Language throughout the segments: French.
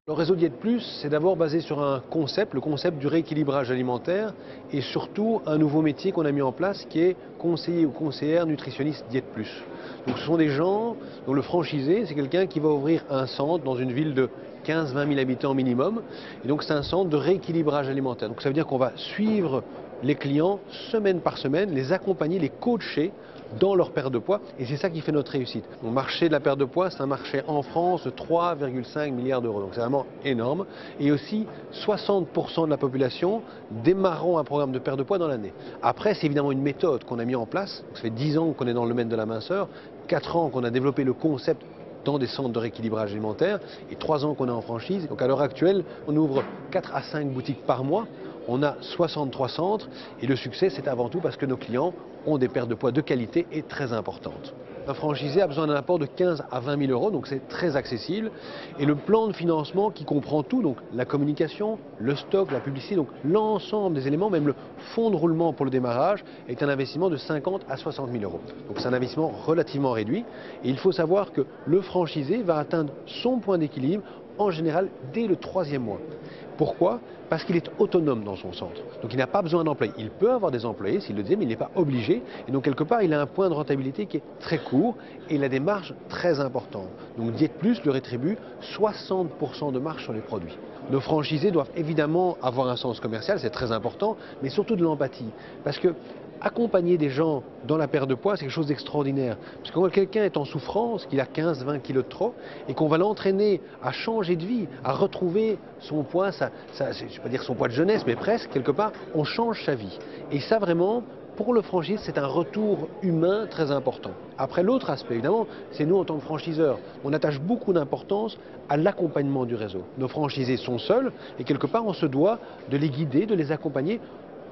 Le réseau Diète Plus, c'est d'abord basé sur un concept, le concept du rééquilibrage alimentaire et surtout un nouveau métier qu'on a mis en place qui est conseiller ou conseillère nutritionniste Diète Plus. Donc ce sont des gens dont le franchisé, c'est quelqu'un qui va ouvrir un centre dans une ville de 15-20 000 habitants minimum. Et donc c'est un centre de rééquilibrage alimentaire. Donc ça veut dire qu'on va suivre les clients semaine par semaine, les accompagner, les coacher dans leur perte de poids. Et c'est ça qui fait notre réussite. Le marché de la perte de poids, c'est un marché en France de 3,5 milliards d'euros. Donc c'est vraiment énorme. Et aussi 60% de la population démarreront un programme de perte de poids dans l'année. Après, c'est évidemment une méthode qu'on a mis en place. Donc, ça fait 10 ans qu'on est dans le domaine de la minceur, 4 ans qu'on a développé le concept dans des centres de rééquilibrage alimentaire et 3 ans qu'on est en franchise. Donc à l'heure actuelle, on ouvre 4 à 5 boutiques par mois. On a 63 centres et le succès, c'est avant tout parce que nos clients ont des pertes de poids de qualité et très importantes. Un franchisé a besoin d'un apport de 15 à 20 000 euros, donc c'est très accessible. Et le plan de financement qui comprend tout, donc la communication, le stock, la publicité, donc l'ensemble des éléments, même le fonds de roulement pour le démarrage, est un investissement de 50 à 60 000 euros. Donc c'est un investissement relativement réduit. Et il faut savoir que le franchisé va atteindre son point d'équilibre en général dès le 3e mois. Pourquoi? Parce qu'il est autonome dans son centre. Donc il n'a pas besoin d'employés. Il peut avoir des employés s'il le disait, mais il n'est pas obligé. Et donc quelque part, il a un point de rentabilité qui est très court et il a des marges très importantes. Donc Diète Plus le rétribue 60% de marge sur les produits. Nos franchisés doivent évidemment avoir un sens commercial, c'est très important, mais surtout de l'empathie. Parce que accompagner des gens dans la perte de poids, c'est quelque chose d'extraordinaire. Parce que quand quelqu'un est en souffrance, qu'il a 15-20 kilos de trop, et qu'on va l'entraîner à changer de vie, à retrouver son poids, je ne vais pas dire son poids de jeunesse, mais presque, quelque part, on change sa vie. Et ça vraiment, pour le franchisé, c'est un retour humain très important. Après, l'autre aspect, évidemment, c'est nous en tant que franchiseurs. On attache beaucoup d'importance à l'accompagnement du réseau. Nos franchisés sont seuls et quelque part, on se doit de les guider, de les accompagner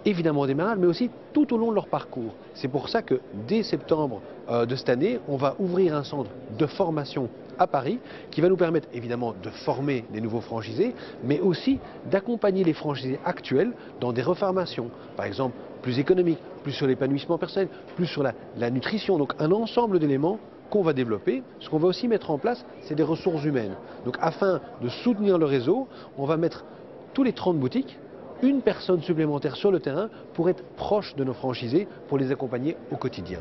évidemment au démarrage, mais aussi tout au long de leur parcours. C'est pour ça que dès septembre de cette année, on va ouvrir un centre de formation à Paris qui va nous permettre évidemment de former des nouveaux franchisés, mais aussi d'accompagner les franchisés actuels dans des reformations. Par exemple, plus économiques, plus sur l'épanouissement personnel, plus sur la nutrition. Donc un ensemble d'éléments qu'on va développer. Ce qu'on va aussi mettre en place, c'est des ressources humaines. Donc afin de soutenir le réseau, on va mettre tous les 30 boutiques une personne supplémentaire sur le terrain pour être proche de nos franchisés, pour les accompagner au quotidien.